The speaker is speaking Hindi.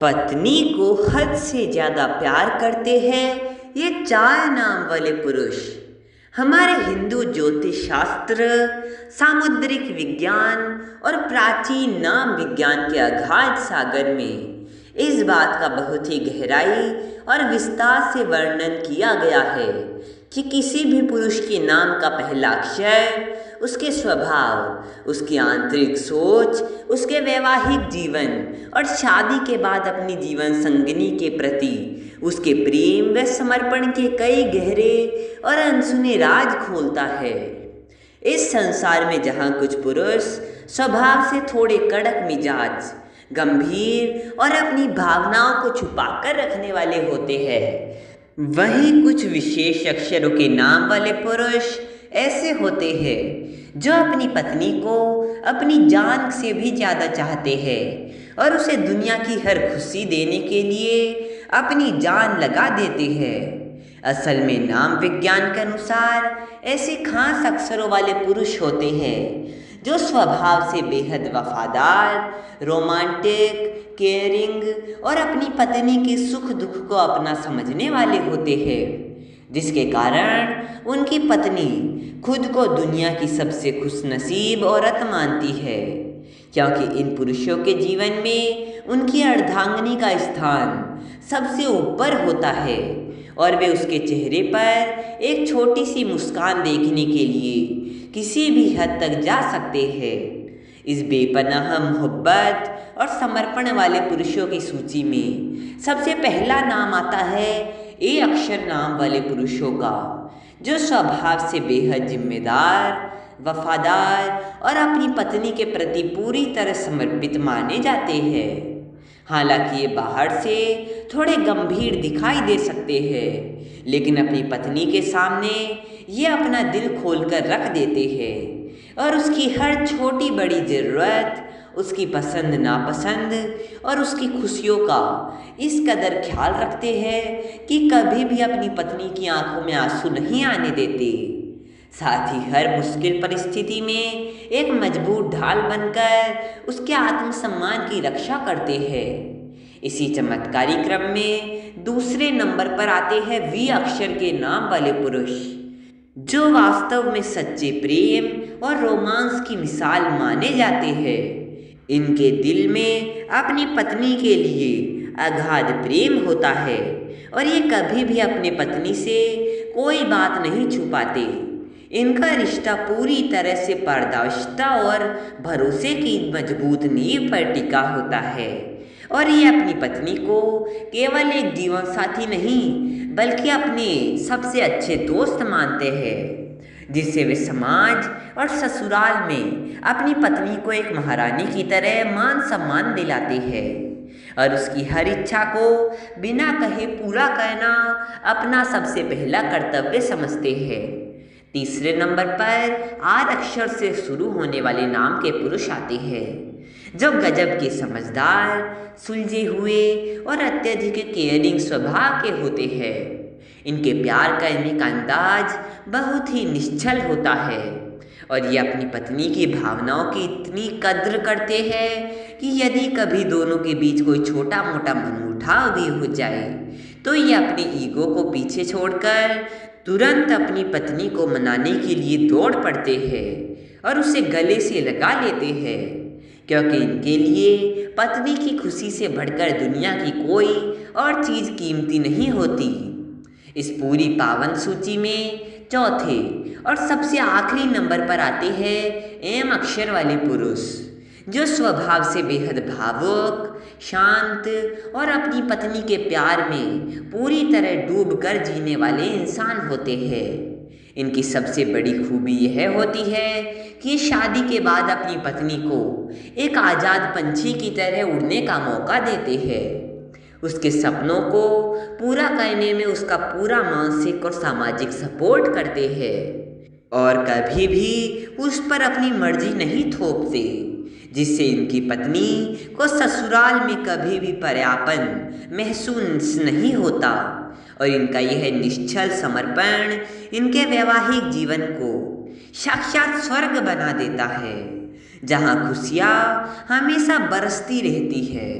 पत्नी को हद से ज्यादा प्यार करते हैं ये चार नाम वाले पुरुष। हमारे हिंदू ज्योतिष शास्त्र, सामुद्रिक विज्ञान और प्राचीन नाम विज्ञान के अगाध सागर में इस बात का बहुत ही गहराई और विस्तार से वर्णन किया गया है कि किसी भी पुरुष के नाम का पहला अक्षर उसके स्वभाव, उसकी आंतरिक सोच, उसके वैवाहिक जीवन और शादी के बाद अपनी जीवन संगिनी के प्रति उसके प्रेम व समर्पण के कई गहरे और अनसुने राज खोलता है। इस संसार में जहाँ कुछ पुरुष स्वभाव से थोड़े कड़क मिजाज, गंभीर और अपनी भावनाओं को छुपाकर रखने वाले होते हैं, वहीं कुछ विशेष अक्षरों के नाम वाले पुरुष ऐसे होते हैं जो अपनी पत्नी को अपनी जान से भी ज़्यादा चाहते हैं और उसे दुनिया की हर खुशी देने के लिए अपनी जान लगा देते हैं। असल में नाम विज्ञान के अनुसार ऐसे खास अक्षरों वाले पुरुष होते हैं जो स्वभाव से बेहद वफादार, रोमांटिक, केयरिंग और अपनी पत्नी के सुख दुख को अपना समझने वाले होते हैं, जिसके कारण उनकी पत्नी खुद को दुनिया की सबसे खुशनसीब औरत मानती है, क्योंकि इन पुरुषों के जीवन में उनकी अर्धांगिनी का स्थान सबसे ऊपर होता है और वे उसके चेहरे पर एक छोटी सी मुस्कान देखने के लिए किसी भी हद तक जा सकते हैं। इस बेपनाह मोहब्बत और समर्पण वाले पुरुषों की सूची में सबसे पहला नाम आता है ए अक्षर नाम वाले पुरुषों का, जो स्वभाव से बेहद जिम्मेदार, वफादार और अपनी पत्नी के प्रति पूरी तरह समर्पित माने जाते हैं। हालांकि ये बाहर से थोड़े गंभीर दिखाई दे सकते हैं, लेकिन अपनी पत्नी के सामने ये अपना दिल खोलकर रख देते हैं और उसकी हर छोटी बड़ी ज़रूरत, उसकी पसंद नापसंद और उसकी खुशियों का इस कदर ख्याल रखते हैं कि कभी भी अपनी पत्नी की आंखों में आंसू नहीं आने देते। साथ ही हर मुश्किल परिस्थिति में एक मजबूत ढाल बनकर उसके आत्मसम्मान की रक्षा करते हैं। इसी चमत्कारी क्रम में दूसरे नंबर पर आते हैं वी अक्षर के नाम वाले पुरुष, जो वास्तव में सच्चे प्रेम और रोमांस की मिसाल माने जाते हैं। इनके दिल में अपनी पत्नी के लिए अगाध प्रेम होता है और ये कभी भी अपने पत्नी से कोई बात नहीं छुपाते। इनका रिश्ता पूरी तरह से पारदर्शिता और भरोसे की मजबूत नींव पर टिका होता है और ये अपनी पत्नी को केवल एक जीवन साथी नहीं बल्कि अपने सबसे अच्छे दोस्त मानते हैं, जिससे वे समाज और ससुराल में अपनी पत्नी को एक महारानी की तरह मान सम्मान दिलाते हैं और उसकी हर इच्छा को बिना कहे पूरा करना अपना सबसे पहला कर्तव्य समझते हैं। तीसरे नंबर पर आर अक्षर से शुरू होने वाले नाम के पुरुष आते हैं, जो गजब के समझदार, सुलझे हुए और अत्यधिक केयरिंग स्वभाव के होते हैं। इनके प्यार करने का अंदाज बहुत ही निश्चल होता है और ये अपनी पत्नी की भावनाओं की इतनी कद्र करते हैं कि यदि कभी दोनों के बीच कोई छोटा मोटा मनमुटाव भी हो जाए तो ये अपने ईगो को पीछे छोड़कर तुरंत अपनी पत्नी को मनाने के लिए दौड़ पड़ते हैं और उसे गले से लगा लेते हैं, क्योंकि इनके लिए पत्नी की खुशी से बढ़कर दुनिया की कोई और चीज़ कीमती नहीं होती। इस पूरी पावन सूची में चौथे और सबसे आखिरी नंबर पर आते हैं एम अक्षर वाले पुरुष, जो स्वभाव से बेहद भावुक, शांत और अपनी पत्नी के प्यार में पूरी तरह डूबकर जीने वाले इंसान होते हैं। इनकी सबसे बड़ी खूबी यह होती है कि शादी के बाद अपनी पत्नी को एक आज़ाद पंछी की तरह उड़ने का मौका देते हैं, उसके सपनों को पूरा करने में उसका पूरा मानसिक और सामाजिक सपोर्ट करते हैं और कभी भी उस पर अपनी मर्जी नहीं थोपते, जिससे इनकी पत्नी को ससुराल में कभी भी पर्यापन महसूस नहीं होता और इनका यह निश्चल समर्पण इनके वैवाहिक जीवन को साक्षात स्वर्ग बना देता है, जहाँ खुशियाँ हमेशा बरसती रहती है।